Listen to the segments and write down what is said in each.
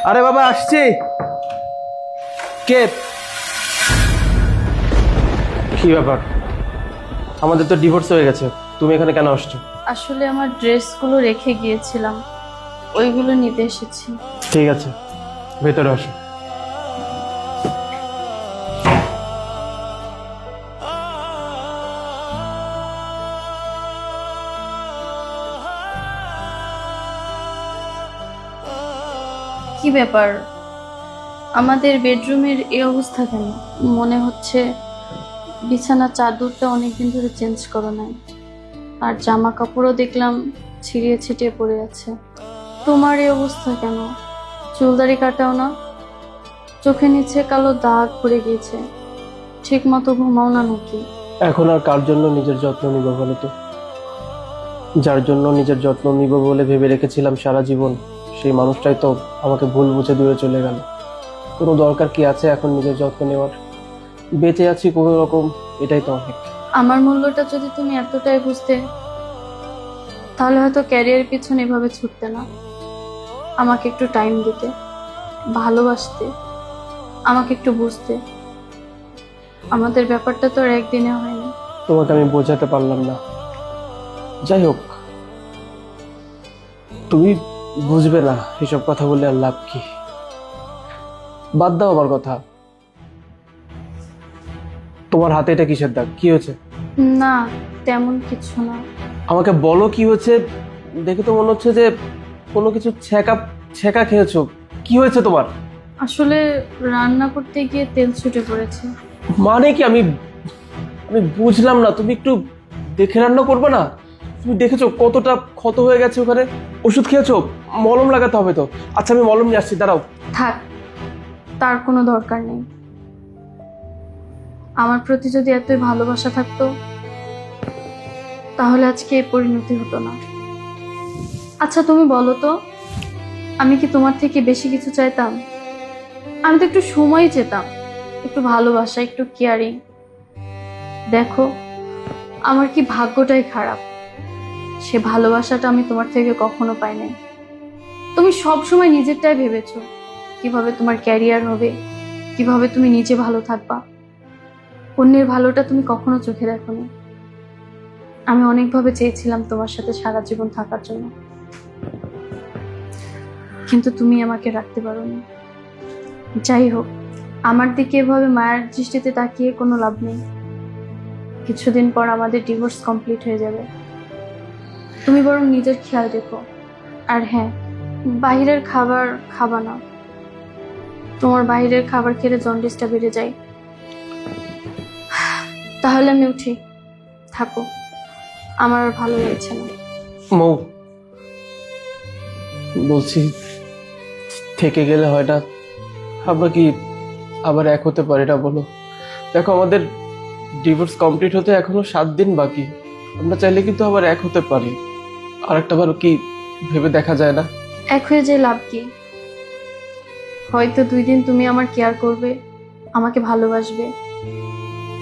আরে বাবা আসছি। কে? কি ব্যাপার? আমাদের তো ডিভোর্স হয়ে গেছে, তুমি এখানে কেন আসছো? আসলে আমার ড্রেসগুলো রেখে গিয়েছিলাম, ওইগুলো নিতে এসেছি। ঠিক আছে, ভেতরে আসো। কি ব্যাপার, আমাদের বেডরুমের এই অবস্থা কেন? মনে হচ্ছে বিছানার চাদরটা অনেকদিন ধরে চেঞ্জ করো নাই, আর জামা কাপড়ও দেখলাম ছিঁড়িয়ে ছিটিয়ে পড়ে আছে। তোমার এই অবস্থা কেন? চুলদারি কাটাও না, চোখের নিচে কালো দাগ পড়ে গিয়েছে, ঠিক মতো ঘুমাও না নাকি? এখন আর কার জন্য নিজের যত্ন নিব বলো তো? যার জন্য নিজের যত্ন নিব বলে ভেবে রেখেছিলাম সারা জীবন, সেই মানুষটাই তো আমাকে ভুল বুঝে দূরে চলে গেল। কোনো দরকার কি আছে এখন নিজের যত্ন নেওয়ার? বেঁচে আছি কোনো রকম, এটাই তো অনেক। আমার মূল্যটা যদি তুমি এতটাই বুঝতে, তাহলে হয়তো ক্যারিয়ার পিছনে এভাবে ছুটতে না। আমাকে একটু টাইম দিতে, ভালোবাসতে, আমাকে একটু বুঝতে। আমাদের ব্যাপারটা তো আর একদিনে হয়নি। তোমাকে আমি বোঝাতে পারলাম না। যাই হোক, তুমি বুঝবে না, এসব কথা বললে আর লাভ কি? বাদ দাও আমার কথা। তোমার হাতে এটা কিসের দাগ? কি হয়েছে? না, তেমন কিছু না। আমাকে বলো কি হয়েছে। দেখে তো মনে হচ্ছে যে কোনো কিছু ছেঁকা ছেঁকা খেয়েছো। কি হয়েছে তোমার? আসলে রান্না করতে গিয়ে তেল ছুটে পড়েছে। মানে কি? আমি আমি বুঝলাম না। তুমি একটু দেখে রান্না করবে না? তুমি দেখেছো কতটা ক্ষত হয়ে গেছে ওখানে? ওষুধ খেয়েছো? মলম লাগাতে হবে তো। আচ্ছা, আমি মলম নিয়ে আসছি, দাঁড়াও। থাক, তার কোনো দরকার নেই। আমার প্রতি যদি এতই ভালোবাসা থাকতো, তাহলে আজকে এই পরিণতি হতো না। আচ্ছা তুমি বলো তো, আমি কি তোমার থেকে বেশি কিছু চাইতাম? আমি তো একটু সময় চেতাম, একটু ভালোবাসা, একটু কেয়ারিং। দেখো, আমার কি ভাগ্যটাই খারাপ, সে ভালোবাসাটা আমি তোমার থেকে কখনো পাই নাই। তুমি সব সময় নিজেরটাই ভেবেছো, কিভাবে তোমার ক্যারিয়ার হবে, কিভাবে তুমি নিজে ভালো থাকবা। অন্যের ভালোটা তুমি কখনো চোখে দেখোনি। আমি অনেকভাবে চেয়েছিলাম তোমার সাথে সারা জীবন থাকার জন্য, কিন্তু তুমি আমাকে রাখতে পারোনি। যাই হোক, আমার দিকে এভাবে মায়ের দৃষ্টিতে তাকিয়ে কোনো লাভ নেই। কিছুদিন পর আমাদের ডিভোর্স কমপ্লিট হয়ে যাবে। তুমি বরং নিজের খেয়াল রেখো। আর হ্যাঁ, বাইরের খাবার খাবা না। তোমার বাইরের খাবার খেলে জন্ডিসটা বেড়ে যায়। তাহলে আমি উঠি, থাকো, আমার আর ভালো লাগছে না। মৌ, বলছি থেকে গেলে হয় না? আমরা কি আবার এক হতে পারি না বলো? দেখো, আমাদের ডিভোর্স কমপ্লিট হতে এখনো 7 দিন বাকি। আমরা চাইলে কিন্তু আবার এক হতে পারি। আরেকটা বার কি ভেবে দেখা যায় না? এক হয়ে যে লাভ কি? হয়তো 2 দিন তুমি আমার কেয়ার করবে, আমাকে ভালোবাসবে,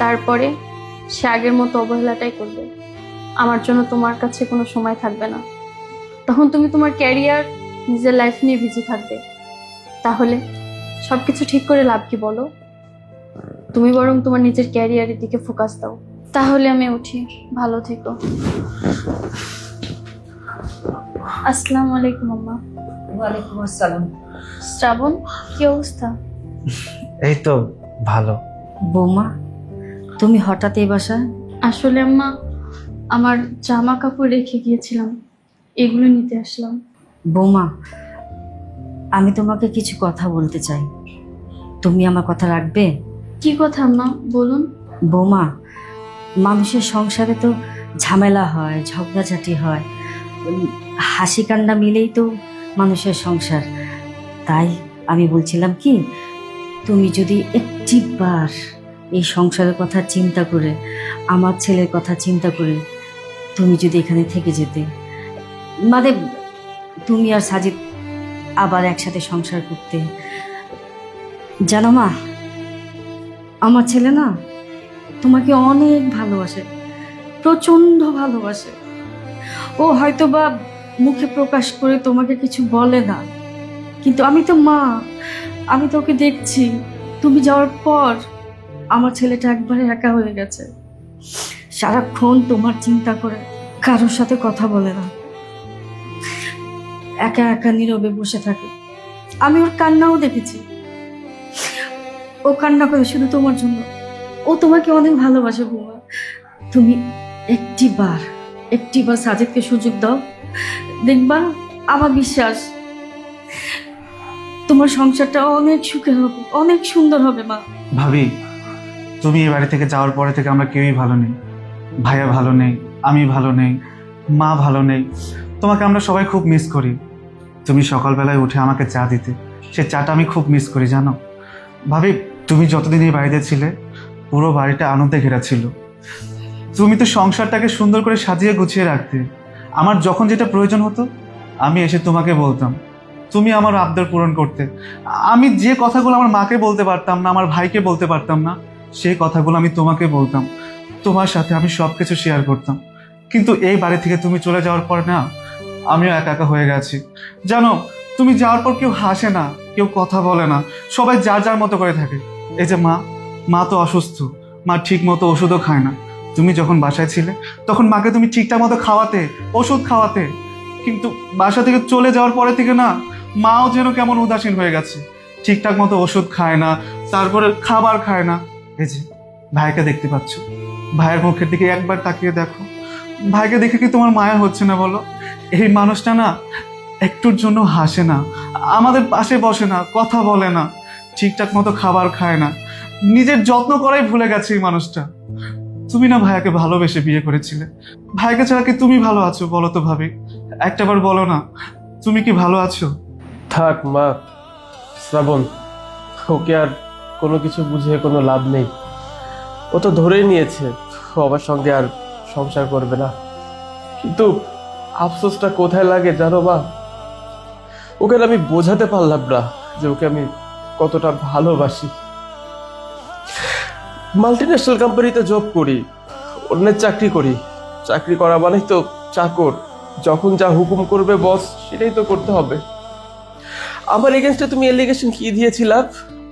তারপরে সে আগের মতো অবহেলাটাই করবে। আমার জন্য তোমার কাছে কোনো সময় থাকবে না। তখন তুমি তোমার ক্যারিয়ার, নিজের লাইফ নিয়ে বিজি থাকবে। তাহলে সবকিছু ঠিক করে লাভ কি বলো? তুমি বরং তোমার নিজের ক্যারিয়ারের দিকে ফোকাস দাও। তাহলে আমি উঠি, ভালো থেকো। আসসালামু আলাইকুম আম্মা। ওয়ালাইকুম আসসালাম। শ্রাবণ, কি অবস্থা? এই তো ভালো। বৌমা, তুমি হঠাৎ এই বাসায়? আসলে আম্মা, আমার জামা কাপড় রেখে গিয়েছিলাম, এগুলো নিতে আসলাম। বৌমা, আমি তোমাকে কিছু কথা বলতে চাই, তুমি আমার কথা রাখবে? কি কথা আম্মা, বলুন। বৌমা, মানুষের সংসারে তো ঝামেলা হয়, ঝগড়াঝাটি হয়, হাসি কান্না মিলেই তো মানুষের সংসার। তাই আমি বলছিলাম কি, তুমি যদি একটিবার এই সংসারের কথা চিন্তা করে, আমার ছেলের কথা চিন্তা করে তুমি যদি এখানে থেকে যেতে, মানে তুমি আর সাজিদ আবার একসাথে সংসার করতে। জানো মা, আমার ছেলে না তোমাকে অনেক ভালোবাসে, প্রচন্ড ভালোবাসে। ও হয়তো বা মুখে প্রকাশ করে তোমাকে কিছু বলে না, কিন্তু আমি তো মা, আমি তো ওকে দেখছি। তুমি যাওয়ার পর আমার ছেলেটা একবারে একা হয়ে গেছে। সারাক্ষণ তোমার চিন্তা করে কারোর সাথে কথা বলে না, একা একা নীরবে বসে থাকে। আমি ওর কান্নাও দেখেছি, ও কান্না করে শুধু তোমার জন্য। ও তোমাকে অনেক ভালোবাসে বৌমা। তুমি একটিবার সাজিদকে সুযোগ দাও, দেখবা আমার বিশ্বাস তোমার সংসারটা অনেক সুখের হবে, অনেক সুন্দর হবে মা। ভাবি, তুমি এই বাড়ি থেকে যাওয়ার পরে থেকে আমরা কেউই ভালো নেই। ভাইয়া ভালো নেই, আমি ভালো নেই, মা ভালো নেই। তোমাকে আমরা সবাই খুব মিস করি। তুমি সকালবেলায় উঠে আমাকে চা দিতে, সে চাটা আমি খুব মিস করি জানো। ভাবি, তুমি যতদিন এই বাড়িতে ছিলে পুরো বাড়িটা আনন্দে ঘেরা ছিল। তুমি তো সংসারটাকে সুন্দর করে সাজিয়ে গুছিয়ে রাখতে। আমার যখন যেটা প্রয়োজন হতো আমি এসে তোমাকে বলতাম, তুমি আমার আবদার পূরণ করতে। আমি যে কথাগুলো আমার মাকে বলতে পারতাম না, আমার ভাইকে বলতে পারতাম না, সেই কথাগুলো আমি তোমাকে বলতাম। তোমার সাথে আমি সব কিছু শেয়ার করতাম। কিন্তু এই বাড়ি থেকে তুমি চলে যাওয়ার পর না, আমিও একা একা হয়ে গেছি জানো। তুমি যাওয়ার পর কেউ হাসে না, কেউ কথা বলে না, সবাই যার যার মতো করে থাকে। এই যে মা তো অসুস্থ, মা ঠিক মতো ওষুধও খায় না। তুমি যখন বাসায় ছিলে তখন মাকে তুমি ঠিকঠাক মতো খাওয়াতে, ওষুধ খাওয়াতে। কিন্তু বাসা থেকে চলে যাওয়ার পরে থেকে না, মাও যেন কেমন উদাসীন হয়ে গেছে। ঠিকঠাক মতো ওষুধ খায় না, তারপরে খাবার খায় না। এই যে ভাইকে দেখতে পাচ্ছ, ভাইয়ের মুখের দিকে একবার তাকিয়ে দেখো। ভাইকে দেখে কি তোমার মায়া হচ্ছে না বলো? এই মানুষটা না একটুর জন্য হাসে না, আমাদের পাশে বসে না, কথা বলে না, ঠিকঠাক মতো খাবার খায় না, নিজের যত্ন করাই ভুলে গেছে এই মানুষটা। তুমি না ভাইয়াকে ভালোবেসে বিয়ে করেছিলে। ভাইকে ছাড়া কি তুমি ভালো আছো বলো তো ভাবি? একটাবার বলো না, তুমি কি ভালো আছো? থাক মা, শ্রাবণ, ওকে আর কোনো কিছু বুঝিয়ে কোনো লাভ নেই। ও তো ধরেই নিয়েছে ও আমার সঙ্গে আর সংসার করবে না। কিন্তু আফসোসটা কোথায় লাগে জানো মা? ওকে আমি বোঝাতে পারলাম না যে ওকে আমি কতটা ভালোবাসি। মাল্টিন্যাশনাল কোম্পানিতে জব করি, অন্যের চাকরি করি। চাকরি করা মানেই তো চাকর, যখন যা হুকুম করবে বস সেটাই তো করতে হবে। আমার এগেনস্টে তুমি এলিগেশন কি দিয়েছিলা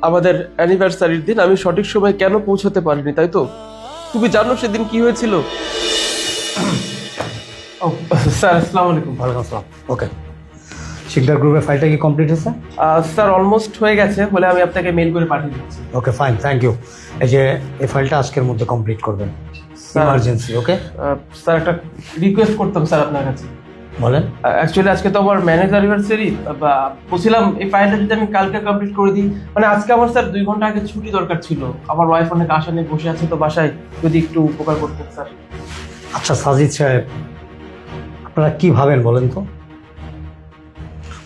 আমাদের অ্যানিভার্সারির দিন? আমি সঠিক সময় কেন পৌঁছাতে পারিনি, তাই তো? তুমি জানো সেদিন কি হয়েছিল? ও স্যার, আসসালামু আলাইকুম। ওয়ালাইকুম আসসালাম। ওকে, শিকদার গ্রুপের ফাইলটা কি কমপ্লিট হয়েছে? স্যার অলমোস্ট হয়ে গেছে, বলে আমি আপনাকে মেইল করে পাঠিয়ে দিচ্ছি। Okay fine, thank you. এই যে এই ফাইলটা আজকের মধ্যে কমপ্লিট করবেন, স্যার ইমার্জেন্সি। ওকে স্যার একটা রিকোয়েস্ট করতাম স্যার আপনার কাছে। বলেন। অ্যাকচুয়ালি আজকে তো আমার ম্যানেজার অ্যানিভার্সারি, বলছিলাম এই ফাইলটা যদি আমি কালকে কমপ্লিট করে দিই। মানে আজকে আমার স্যার 2 ঘন্টা আগে ছুটি দরকার ছিল। আমার ওয়াইফ অনেক আশা নিয়ে বসে আছে তো বাসায়, যদি একটু উপকার করতেন স্যার। আচ্ছা সাজিদ সাহেব, আপনারা কি ভাবেন বলেন তো?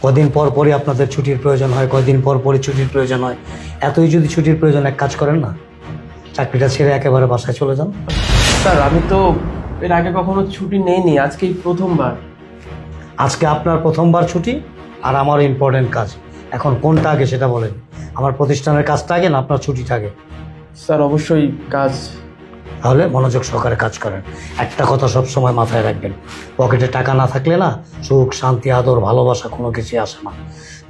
কদিন পর পরই আপনাদের ছুটির প্রয়োজন হয়, কদিন পর পরই ছুটির প্রয়োজন হয়। এতই যদি ছুটির প্রয়োজন, এক কাজ করেন না, চাকরিটা ছেড়ে একেবারে বাসায় চলে যান। স্যার আমি তো এর আগে কখনো ছুটি নেইনি, আজকেই প্রথমবার। আজকে আপনার প্রথমবার ছুটি, আর আমারও ইম্পর্টেন্ট কাজ। এখন কোনটা আগে সেটা বলেন। আমার প্রতিষ্ঠানের কাজটা আগে না আপনার ছুটিটা আগে? স্যার অবশ্যই কাজ। তাহলে মনোযোগ সহকারে কাজ করেন। একটা কথা সব সময় মাথায় রাখবেন, পকেটে টাকা না থাকলে না সুখ, শান্তি, আদর, ভালোবাসা কোনো কিছুই আসে না।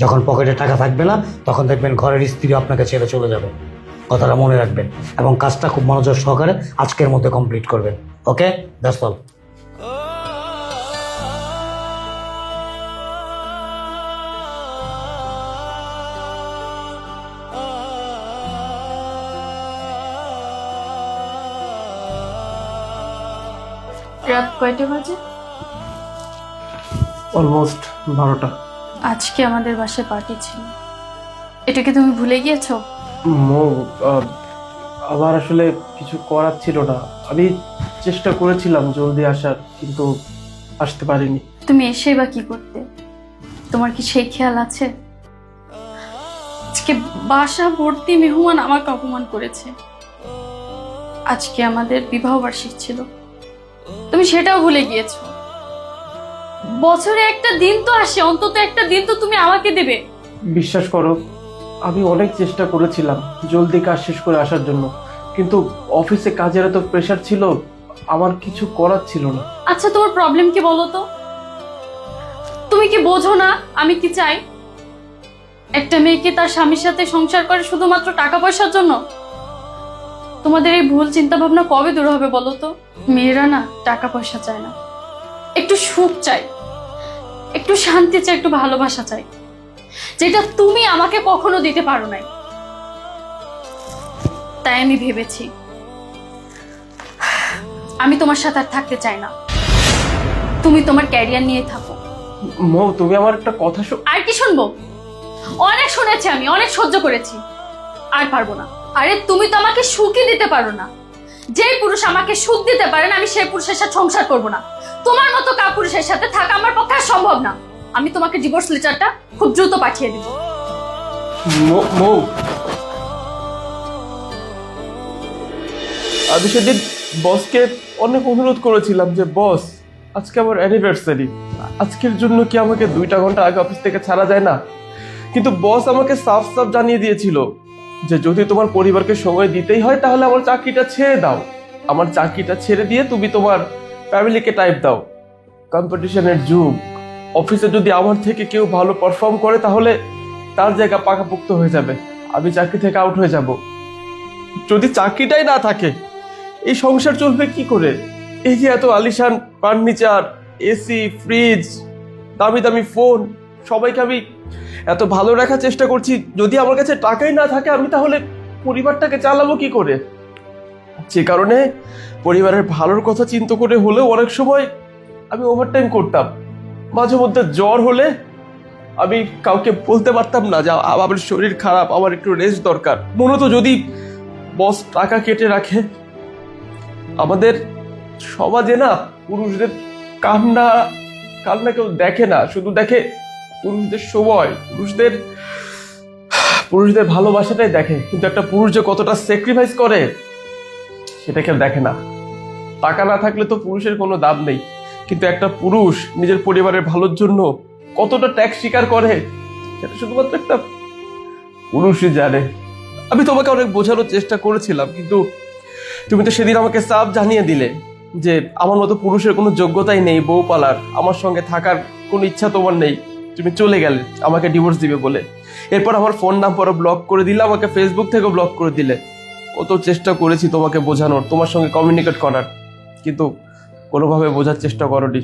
যখন পকেটে টাকা থাকবে না, তখন দেখবেন ঘরের স্ত্রী আপনাকে ছেড়ে চলে যাবে। কথাটা মনে রাখবেন এবং কাজটা খুব মনোযোগ সহকারে আজকের মধ্যে কমপ্লিট করবেন। ওকে, দ্যাটস অল। রাত কয়টা বাজে? অলমোস্ট 12টা। আজকে আমাদের বাসায় পার্টি ছিল, এটাকে তুমি ভুলে গিয়েছো? আমার আসলে কিছু করার ছিল না। আমি চেষ্টা করেছিলাম জলদি আসার, কিন্তু আসতে পারিনি। তুমি এসেই বা কি করতে? তোমার কি সেই খেয়াল আছে? আজকে বাসা ভর্তি মেহমান আমাকে অপমান করেছে। আজকে আমাদের বিবাহ বার্ষিক ছিল, তুমি সেটাও ভুলে গিয়েছো। বছরে একটা দিন তো আসে, অন্তত একটা দিন তো তুমি আমাকে দেবে। বিশ্বাস করো, আমি অনেক চেষ্টা করেছিলাম জলদি কাজ শেষ করে আসার জন্য, কিন্তু অফিসে কাজের এত প্রেশার ছিল, আমার কিছু করার ছিল না। আচ্ছা তোমার প্রবলেম কি বলো তো? তুমি কি বোঝো না আমি কি চাই? একটা মেয়ে কি তার স্বামীর সাথে সংসার করে শুধুমাত্র টাকা পয়সার জন্য? তোমাদের এই ভুল চিন্তা ভাবনা কবে দূর হবে বলো তো? মেয়েরা না টাকা পয়সা চায় না, একটু সুখ চাই, একটু শান্তি চাই, একটু ভালোবাসা চাই, যেটা তুমি আমাকে কখনো দিতে পারো নাই। তাই আমি ভেবেছি আমি তোমার সাথে আর থাকতে চাই না, তুমি তোমার ক্যারিয়ার নিয়ে থাকো। মৌ, তুমি আমার একটা কথা আর কি শুনবো? অনেক শুনেছি, আমি অনেক সহ্য করেছি, আর পারবো না। আরে তুমি তো আমাকে সুখই দিতে পারো না। যে পুরুষ আমাকে সুখ দিতে পারে না, আমি সেই পুরুষের সাথে সংসার করবো না। তোমার মতো কাপুরুষের সাথে থাকা আমার পক্ষে আর সম্ভব না। আমি তোমাকে ডিভোর্স লেটারটা খুব দ্রুত পাঠিয়ে দেবো। মৌ, আমি সেদিন বসকে অনেক অনুরোধ করেছিলাম যে বস, আজকে আমার অ্যানিভার্সারি, আজকের জন্য কি আমাকে 2টা ঘন্টা আগে অফিস থেকে ছাড়া যায় না? কিন্তু বস আমাকে সাফ সাফ জানিয়ে দিয়েছিল যে যদি তোমার পরিবারকে সময় দিতেই হয় তাহলে আমার চাকরিটা ছেড়ে দাও, আমার চাকরিটা ছেড়ে দিয়ে তুমি তোমার ফ্যামিলিকে টাইপ দাও। কম্পিটিশনের যুগ, অফিসে যদি আমার থেকে কেউ ভালো পারফর্ম করে তাহলে তার জায়গা পাকাপোক্ত হয়ে যাবে, আমি চাকরি থেকে আউট হয়ে যাব। যদি চাকরিটাই না থাকে এই সংসার চলবে কি করে? এই যে এত আলিশান ফার্নিচার, এসি, ফ্রিজ, দামি দামি ফোন, সবাইকে আমি এত ভালো রাখার চেষ্টা করছি, যদি আমার কাছে টাকাই না থাকে আমি তাহলে পরিবারটাকে চালাবো কি করে? যে কারণে পরিবারের ভালোর কথা চিন্তা করে হলেও অনেক সময় আমি ওভারটাইম করতাম। মাঝে মধ্যে জ্বর হলে আমি কাউকে বলতে পারতাম না যে আমার শরীর খারাপ, আমার একটু রেস্ট দরকার। মূলত যদি বস টাকা কেটে রাখে, আমাদের সমাজে না পুরুষদের কান্না কেউ দেখে না, শুধু দেখে পুরুষদের সময়, পুরুষদের ভালোবাসাটাই দেখে। কিন্তু একটা পুরুষ যে কতটা স্যাক্রিফাইস করে সেটা কেউ দেখে না। টাকা না থাকলে তো পুরুষের কোনো দাম নেই, কিন্তু একটা পুরুষ নিজের পরিবারের ভালোর জন্য কতটা ত্যাগ স্বীকার করে সেটা শুধুমাত্র একটা পুরুষই জানে। আমি তোমাকে অনেক বোঝানোর চেষ্টা করেছিলাম, কিন্তু তুমি তো সেদিন আমাকে সাফ জানিয়ে দিলে যে আমার মতো পুরুষের কোনো যোগ্যতাই নেই বউ পালার, আমার সঙ্গে থাকার কোনো ইচ্ছা তোমার নেই, তুমি চলে গেলে আমাকে ডিভোর্স দিবে বলে। এরপর আমার ফোন নাম্বারও ব্লক করে দিলে, আমাকে ফেসবুক থেকেও ব্লক করে দিলে। কত চেষ্টা করেছি তোমাকে বোঝানোর, তোমার সঙ্গে কমিউনিকেট করার, কিন্তু কোনোভাবে বোঝার চেষ্টা করোনি।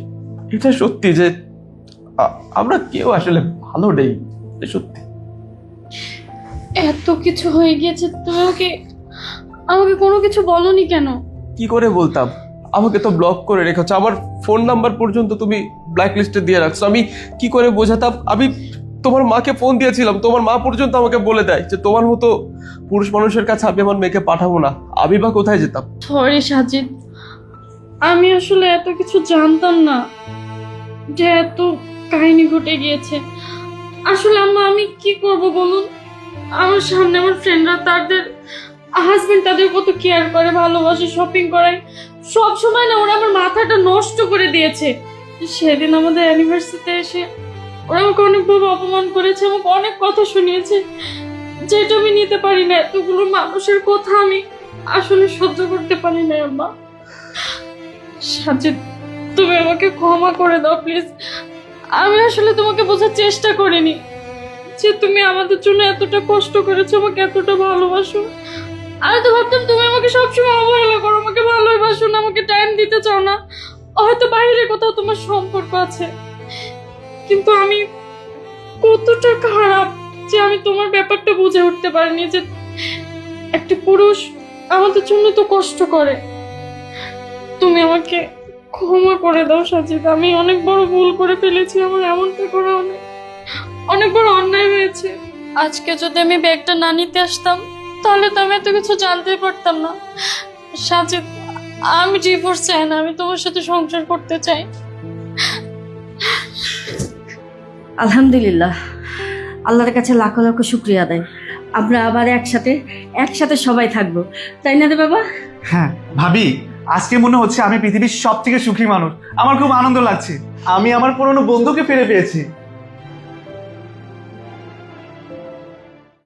এটা সত্যি যে আমরা কেউ আসলে ভালো নেই, সত্যি। এত কিছু হয়ে গিয়েছে, তুমি আমাকে কোনো কিছু বলনি কেন? কি করে বলতাম? আমাকে তো ব্লক করে রেখেছো, আমার ফোন নাম্বার পর্যন্ত তুমি ব্ল্যাক লিস্টে দিয়ে রাখছো। আমি কি করে বোঝাতাম? আমি তোমার মাকে ফোন দিয়েছিলাম, তোমার মা পর্যন্ত আমাকে বলে দেয় যে তোমার মতো পুরুষ মানুষের কাছে আমি আমার মেয়েকে পাঠাবো না। আমি বা কোথায় যেতাম? সরি সাজিদ, আমি আসলে এত কিছু জানতাম না যে এত কাহিনী ঘটে গিয়েছে। আসলে আম্মা, আমি কি করব বলুন? আমার সামনে আমার ফ্রেন্ডরা তাদের হাজবেন্ড তাদের কত কেয়ার করে, ভালোবাসে, শপিং করায়, সব সময় না ওরা আমার মাথাটা নষ্ট করে দিয়েছে। সেদিন আমাদের অ্যানিভার্সারিতে এসে ওরা আমাকে অনেকভাবে অপমান করেছে, আমাকে অনেক কথা শুনিয়েছে, যেটা আমি নিতে পারি না। এতগুলো মানুষের কথা আমি আসলে সহ্য করতে পারি না আম্মা। সাজিদ, তুমি আমাকে ক্ষমা করে দাও প্লিজ। আমি আসলে তোমাকে বোঝার চেষ্টা করিনি যে তুমি আমাদের জন্য এতটা কষ্ট করেছো, আমাকে এতটা ভালোবাসো। আমি তো ভাবতাম তুমি আমাকে সবসময় অবহেলা করো, আমাকে ভালোবাসো না, আমাকে টাইম দিতে চাও না, হয়তো বাইরে কোথাও তোমার সম্পর্ক আছে। কিন্তু আমি কতটা খারাপ যে আমি তোমার ব্যাপারটা বুঝে উঠতে পারিনি যে একটা পুরুষ আমাদের জন্য তো কষ্ট করে। তুমি আমাকে ক্ষমা করে দাও সাজিদ, আমি অনেক বড় ভুল করে ফেলেছি, আমার এমনটা করা অনেক বড় অন্যায় হয়েছে। আজকে যদি আমি ব্যাগটা না নিতে আসতাম তাহলে তো আমি এত কিছু জানতে পারতাম না। সাজিদ, আমি ডিভোর্স চাই না, আমি তোমার সাথে সংসার করতে চাই। আলহামদুলিল্লাহ, আল্লাহর কাছে লাখো লাখো শুক্রিয়া আদায়। আমরা আবার একসাথে সবাই থাকবো, তাই না রে বাবা? হ্যাঁ ভাবি, আজকে মনে হচ্ছে আমি পৃথিবীর সব থেকে সুখী মানুষ। আমার খুব আনন্দ লাগছে, আমি আমার পুরনো বন্ধুকে ফিরে পেয়েছি।